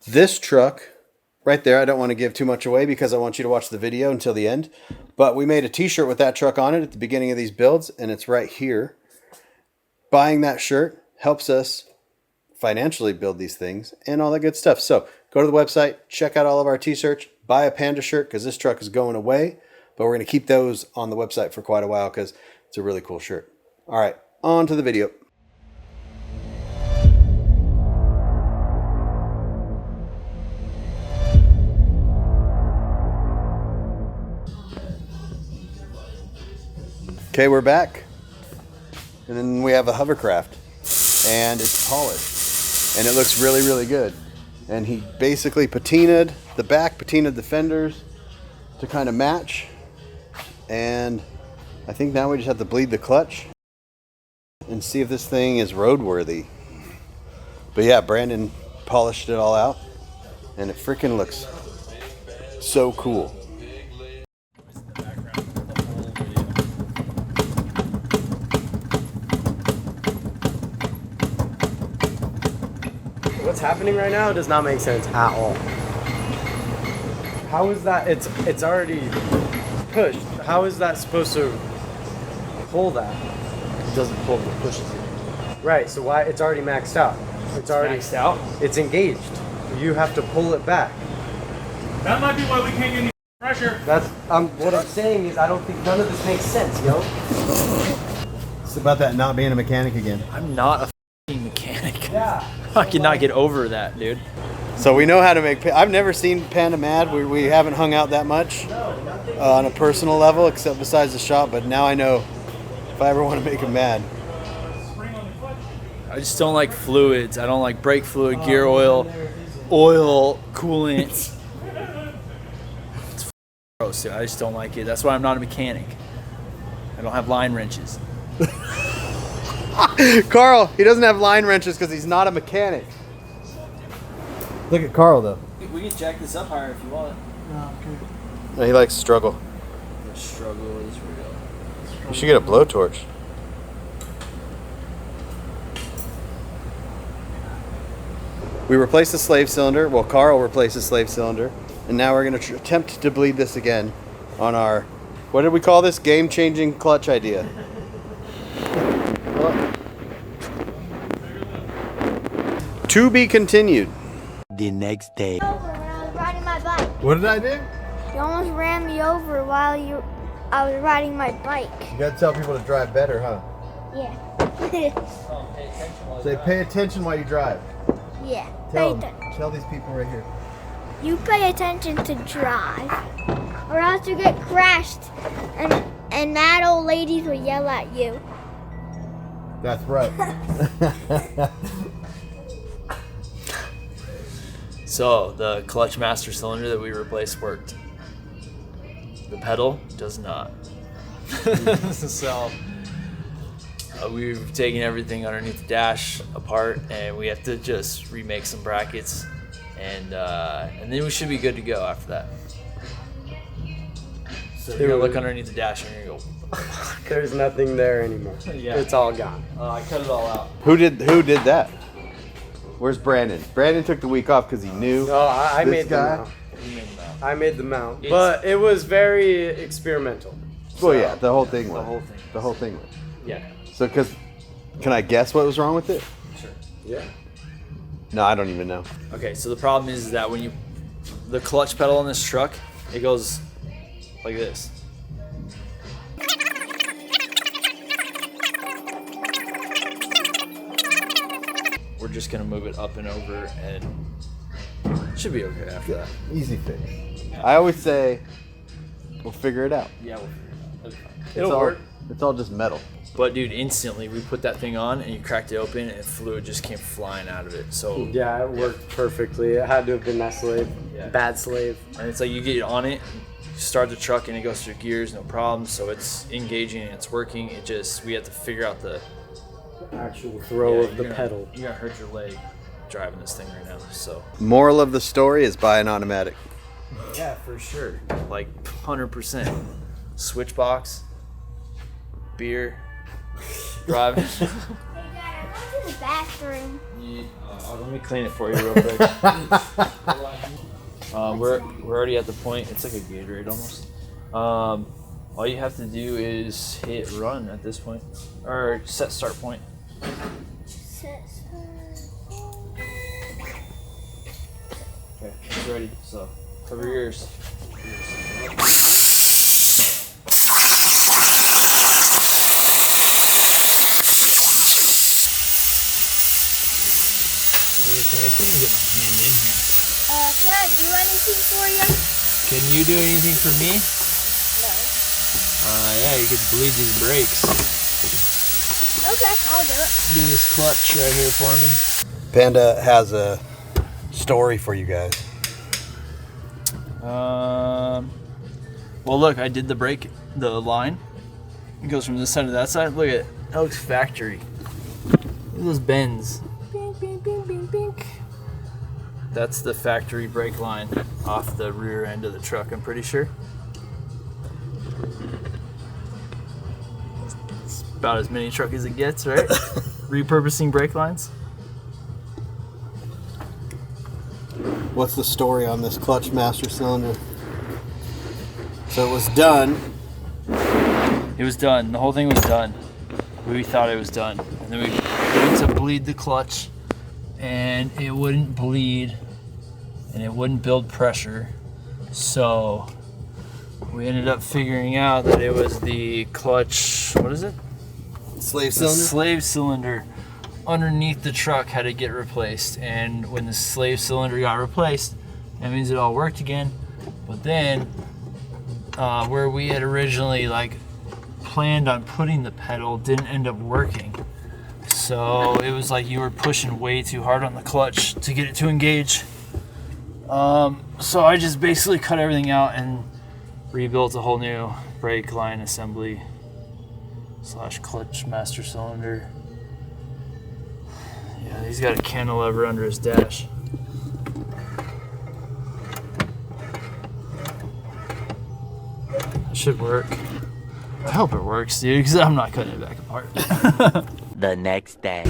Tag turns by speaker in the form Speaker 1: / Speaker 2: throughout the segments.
Speaker 1: This truck right there, I don't want to give too much away because I want you to watch the video until the end. But we made a t-shirt with that truck on it at the beginning of these builds, and it's right here. Buying that shirt helps us financially build these things and all that good stuff. So go to the website, check out all of our t-shirts, buy a Panda shirt because this truck is going away, but we're going to keep those on the website for quite a while because it's a really cool shirt. All right, on to the video. Okay, we're back. And then we have a Hovercraft and it's polished and it looks really, really good. And he basically patinaed the back, patinaed the fenders to kind of match. And I think now we just have to bleed the clutch and see if this thing is roadworthy. But yeah, Brandon polished it all out and it freaking looks so cool.
Speaker 2: What's happening right now does not make sense at all. How is that? It's already pushed. How is that supposed to pull that?
Speaker 3: It doesn't pull, it pushes it.
Speaker 2: Right, so why? It's already maxed out. It's already
Speaker 3: Maxed out?
Speaker 2: It's engaged. You have to pull it back.
Speaker 4: That might be why we can't get any pressure.
Speaker 2: That's what I'm saying is I don't think none of this makes sense, yo.
Speaker 1: It's about that not being a mechanic again.
Speaker 3: I'm not a f***ing mechanic.
Speaker 2: Yeah.
Speaker 3: I cannot get over that, dude.
Speaker 1: So we know how to make. I've never seen Panda mad. We haven't hung out that much on a personal level, except besides the shop. But now I know if I ever want to make him mad.
Speaker 3: I just don't like fluids. I don't like brake fluid, gear oil, coolant. It's gross, dude. I just don't like it. That's why I'm not a mechanic. I don't have line wrenches.
Speaker 1: Carl, he doesn't have line wrenches because he's not a mechanic. Look at Carl though.
Speaker 3: We can jack this up higher if you want.
Speaker 1: No, he likes struggle.
Speaker 3: The struggle is real.
Speaker 1: You should get a blowtorch. We replaced the slave cylinder. Well, Carl replaced the slave cylinder. And now we're going to attempt to bleed this again on our, what did we call this? Game-changing clutch idea. To be continued.
Speaker 5: The next day.
Speaker 6: Over when I was riding my bike.
Speaker 1: What did I do?
Speaker 6: You almost ran me over while I was riding my bike.
Speaker 1: You got to tell people to drive better, huh?
Speaker 6: Yeah.
Speaker 1: Say, pay attention while you drive.
Speaker 6: Yeah.
Speaker 1: Tell these people right here.
Speaker 6: You pay attention to drive, or else you get crashed, and mad old ladies will yell at you.
Speaker 1: That's right.
Speaker 3: So the clutch master cylinder that we replaced worked. The pedal does not. So we've taken everything underneath the dash apart, and we have to just remake some brackets, and then we should be good to go after that. So you're gonna look underneath the dash and you're gonna go.
Speaker 2: There's nothing there anymore.
Speaker 3: Yeah.
Speaker 2: It's all gone.
Speaker 3: I cut it all out.
Speaker 1: Who did that? Where's Brandon? Brandon took the week off because he knew.
Speaker 2: No, I
Speaker 1: this
Speaker 2: made
Speaker 1: guy.
Speaker 2: the mount. I made the mount, but it was very experimental.
Speaker 1: Well, yeah, the whole thing
Speaker 3: The
Speaker 1: went.
Speaker 3: whole thing.
Speaker 1: The whole thing went.
Speaker 3: Yeah.
Speaker 1: So, can I guess what was wrong with it?
Speaker 3: Sure.
Speaker 2: Yeah.
Speaker 1: No, I don't even know.
Speaker 3: Okay, so the problem is that when the clutch pedal on this truck, it goes like this. We're just gonna move it up and over, and it should be okay after that.
Speaker 1: Easy fix. I always say, we'll figure it out.
Speaker 3: Yeah, we'll figure it out. It'll be fine.
Speaker 1: It's all, It's all just metal.
Speaker 3: But dude, instantly we put that thing on and you cracked it open and fluid just came flying out of it. So
Speaker 2: Yeah, it worked perfectly. It had to have been that slave.
Speaker 3: Yeah.
Speaker 2: Bad slave.
Speaker 3: and it's like you get on it, you start the truck and it goes through gears, no problem. So it's engaging and it's working. It just we have to figure out the
Speaker 2: Actual throw of the
Speaker 3: you're gonna-
Speaker 2: pedal.
Speaker 3: You're gonna hurt your leg driving this thing right now. So
Speaker 1: Moral of the story is buy an automatic.
Speaker 3: yeah, for sure, like 100%. Switch box, beer, driving.
Speaker 6: Hey, Dad, I went to the bathroom. bathroom.
Speaker 3: Let me clean it for you real quick. We're already at the point. It's like a Gatorade almost. All you have to do is hit run at this point, or set start point.
Speaker 6: Set
Speaker 3: Okay, it's ready. So cover your ears. Okay, I can't get my hand in here.
Speaker 6: Can I do anything for you?
Speaker 3: Can you do anything for me?
Speaker 6: No.
Speaker 3: Yeah, you could bleed these brakes.
Speaker 6: Okay, I'll do it.
Speaker 3: Do this clutch right here for me.
Speaker 1: Panda has a story for you guys.
Speaker 3: Well, look, I did the brake, the line. It goes from this side to that side. Look at it. That looks factory. Look at those bends. Bink, bink, bink, bink, bink. That's the factory brake line off the rear end of the truck, I'm pretty sure. It's about as mini truck as it gets, right? Repurposing brake lines.
Speaker 1: What's the story on this clutch master cylinder? So it was done.
Speaker 3: It was done. The whole thing was done. We thought it was done. And then we went to bleed the clutch, and it wouldn't bleed, and it wouldn't build pressure. So we ended up figuring out that it was the clutch, what is it?
Speaker 1: Slave
Speaker 3: The slave cylinder underneath the truck had to get replaced. And when the slave cylinder got replaced, that means it all worked again. But then where we had originally planned on putting the pedal didn't end up working. So it was like you were pushing way too hard on the clutch to get it to engage. So I just basically cut everything out and rebuilt a whole new brake line assembly / clutch master cylinder. Yeah, he's got a cantilever under his dash. That should work. I hope it works, dude, because I'm not cutting it back apart.
Speaker 5: The next day.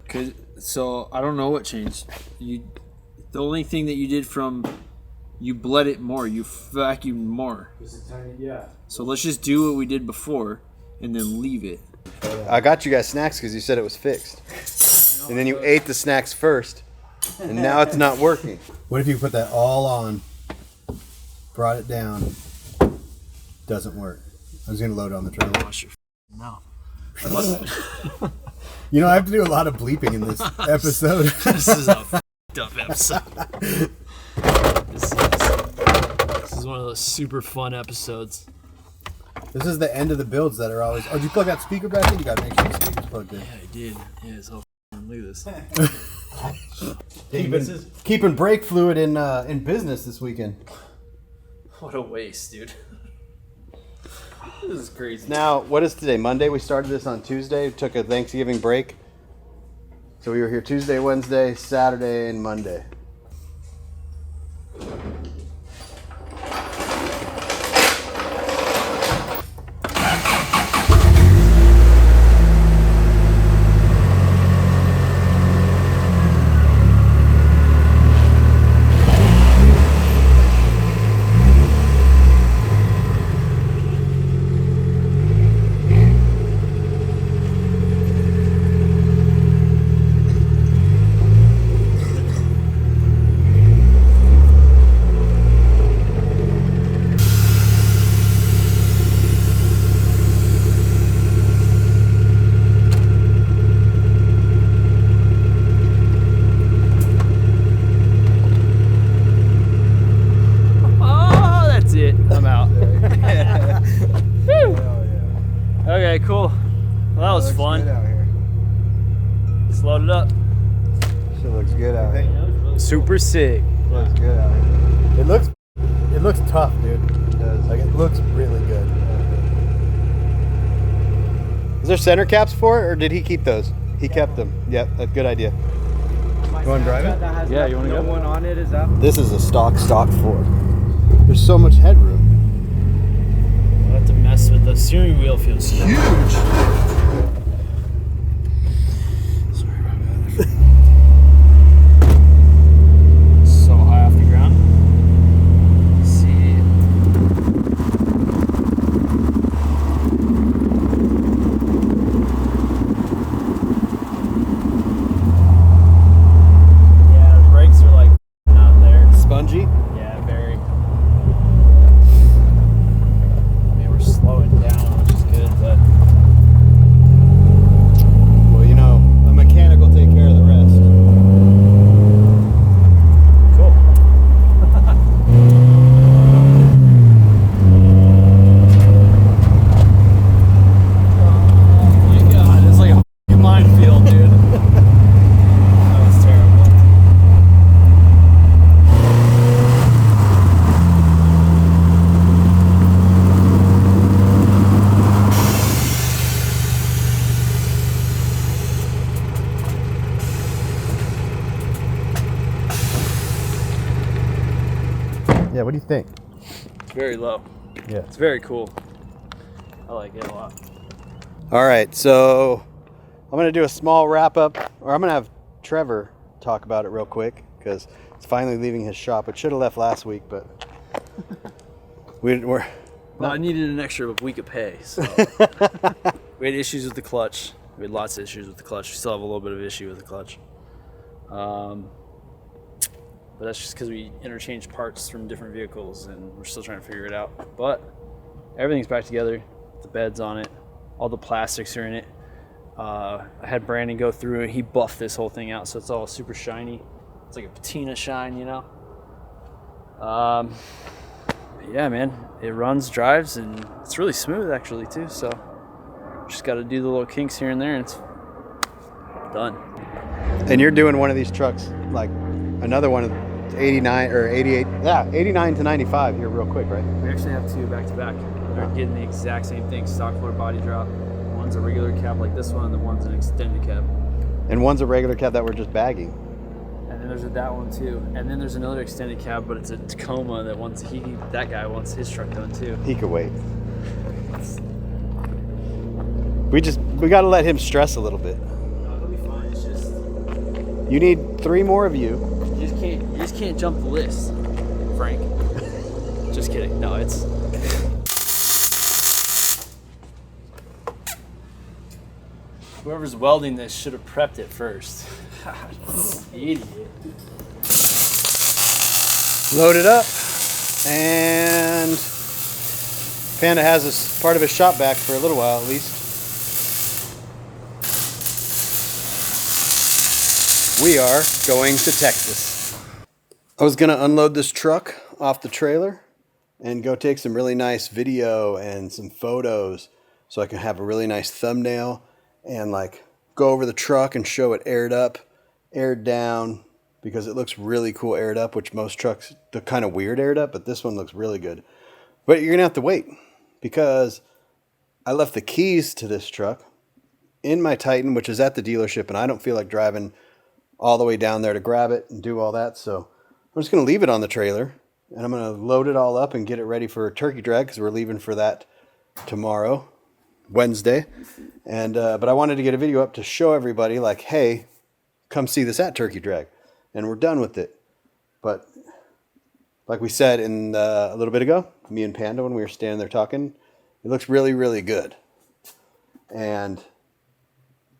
Speaker 7: Okay, so I don't know what changed. The only thing that you did you bled it more, you vacuumed more.
Speaker 2: Yeah.
Speaker 7: So let's just do what we did before and then leave it.
Speaker 1: I got you guys snacks because you said it was fixed. And then you ate the snacks first. And now it's not working. What if you put that all on, brought it down, doesn't work? I was going to load it on the trailer.
Speaker 3: Wash your mouth.
Speaker 1: You know, I have to do a lot of bleeping in this episode.
Speaker 3: This is a f***ed up episode. This is one of those super fun episodes.
Speaker 1: This is the end of the builds that are always... Oh, did you plug that speaker back in? You got to make sure the speaker's plugged in.
Speaker 3: Yeah, I did. Yeah, it's all look at this.
Speaker 1: Keeping brake fluid in business this weekend.
Speaker 3: What a waste, dude. This is crazy.
Speaker 1: Now, what is today? Monday? We started this on Tuesday. We took a Thanksgiving break. So we were here Tuesday, Wednesday, Saturday, and Monday.
Speaker 3: Okay, cool. Well, that was fun. Let's load it up.
Speaker 1: Shit looks good out here.
Speaker 2: Super sick.
Speaker 1: Looks good out here. It looks tough, dude. It does. It looks really good. Is there center caps for it, or did he keep those? He kept them. Yep, that's a good idea. You want to drive it?
Speaker 2: Yeah, you want to go? No one on it, is that?
Speaker 1: This is a stock Ford. There's so much headroom.
Speaker 2: We'll have to mess with the steering wheel. Feels huge. Sorry about that. So high off the ground. Let's see. Yeah, the brakes are like not there.
Speaker 1: Spongy?
Speaker 2: Yeah, very. I mean, we're slowing down, which is good, but
Speaker 1: Well, you know, a mechanic will take care of the rest.
Speaker 2: cool. Oh my god, it's like a f***ing minefield, dude. That was terrible.
Speaker 1: Yeah, what do you think?
Speaker 2: It's very low.
Speaker 1: Yeah.
Speaker 2: It's very cool. I like it a lot.
Speaker 1: All right, so I'm gonna do a small wrap up, or I'm gonna have Trevor talk about it real quick because it's finally leaving his shop. It should have left last week, but we're
Speaker 2: Well, I needed an extra week of pay, so we had issues with the clutch. We had lots of issues with the clutch. We still have a little bit of issue with the clutch. But that's just because we interchanged parts from different vehicles and we're still trying to figure it out. But everything's back together. The bed's on it. All the plastics are in it. I had Brandon go through and he buffed this whole thing out so it's all super shiny. It's like a patina shine, you know? Yeah, man. It runs, drives, and it's really smooth actually too. So just got to do the little kinks here and there and it's done.
Speaker 1: and you're doing one of these trucks, like another one of 89 or 88, yeah, 89 to 95 here real quick, right?
Speaker 2: We actually have two back to back. They're getting the exact same thing, stock floor body drop. One's a regular cab like this one, and the one's an extended cab.
Speaker 1: And one's a regular cab that we're just bagging.
Speaker 2: And then there's that one too. And then there's another extended cab, but it's a Tacoma that guy wants his truck done too.
Speaker 1: He could wait. We got to let him stress a little bit.
Speaker 2: No, it'll be fine. It's just
Speaker 1: You need 3 more of you.
Speaker 2: you just can't jump the list, Frank. Just kidding. No, it's whoever's welding this should have prepped it first. Idiot.
Speaker 1: Load it up, and Panda has this part of his shop back for a little while at least. We are going to Texas. I was gonna unload this truck off the trailer and go take some really nice video and some photos so I can have a really nice thumbnail and like go over the truck and show it aired up, aired down, because it looks really cool aired up, which most trucks, they're kind of weird aired up, but this one looks really good. But you're gonna have to wait because I left the keys to this truck in my Titan, which is at the dealership, and I don't feel like driving all the way down there to grab it and do all that. So I'm just gonna leave it on the trailer and I'm gonna load it all up and get it ready for a turkey drag because we're leaving for that tomorrow, Wednesday. And but I wanted to get a video up to show everybody like, hey, come see this at turkey drag. And we're done with it. But like we said in a little bit ago, me and Panda, when we were standing there talking, it looks really, really good. And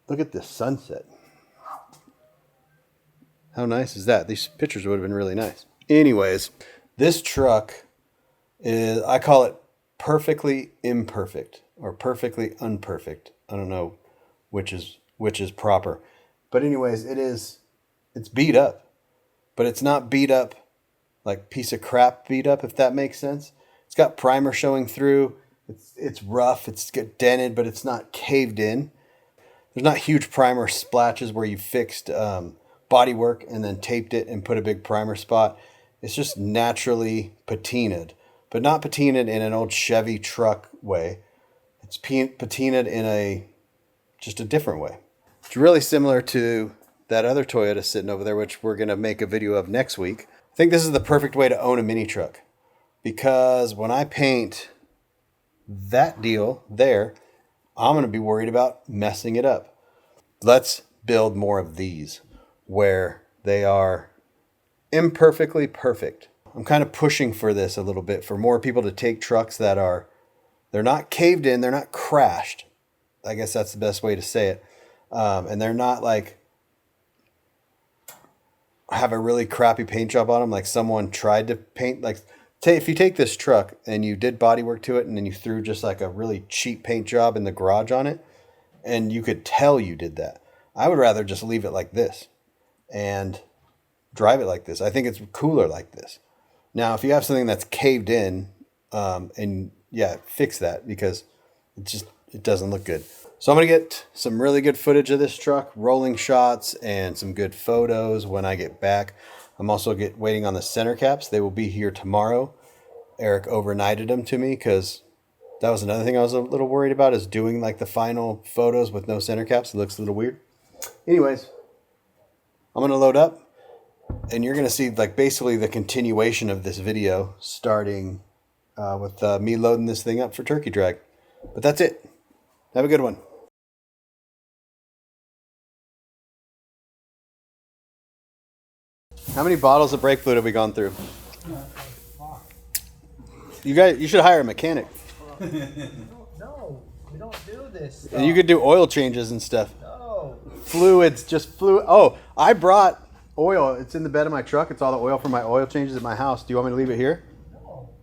Speaker 1: look at this sunset. How nice is that? These pictures would have been really nice. Anyways, this truck is, I call it perfectly imperfect or perfectly unperfect. I don't know which is proper. But anyways, it's beat up. But it's not beat up like piece of crap beat up, if that makes sense. It's got primer showing through. It's rough. It's get dented, but it's not caved in. There's not huge primer splashes where you fixed bodywork and then taped it and put a big primer spot. It's just naturally patinaed, but not patinaed in an old Chevy truck way. It's patinaed in just a different way. It's really similar to that other Toyota sitting over there, which we're going to make a video of next week. I think this is the perfect way to own a mini truck. because when I paint that deal there, I'm going to be worried about messing it up. Let's build more of these where they are imperfectly perfect. I'm kind of pushing for this a little bit, for more people to take trucks that are, they're not caved in, they're not crashed. I guess that's the best way to say it. And they're not like, have a really crappy paint job on them, like someone tried to paint, like, if you take this truck and you did body work to it and then you threw just like a really cheap paint job in the garage on it, and you could tell you did that. I would rather just leave it like this and drive it like this. I think it's cooler like this. Now, if you have something that's caved in, and yeah, fix that, because it doesn't look good. So I'm going to get some really good footage of this truck, rolling shots, and some good photos when I get back. I'm also waiting on the center caps. They will be here tomorrow. Eric overnighted them to me because that was another thing I was a little worried about, is doing like the final photos with no center caps. It looks a little weird. Anyways, I'm going to load up, and you're going to see like basically the continuation of this video, starting with me loading this thing up for turkey drag. But that's it. Have a good one. How many bottles of brake fluid have we gone through? You should hire a mechanic.
Speaker 8: No, we don't do this.
Speaker 1: And you could do oil changes and stuff.
Speaker 8: No.
Speaker 1: Fluids, just fluid. Oh, I brought oil. It's in the bed of my truck. It's all the oil from my oil changes at my house. Do you want me to leave it here?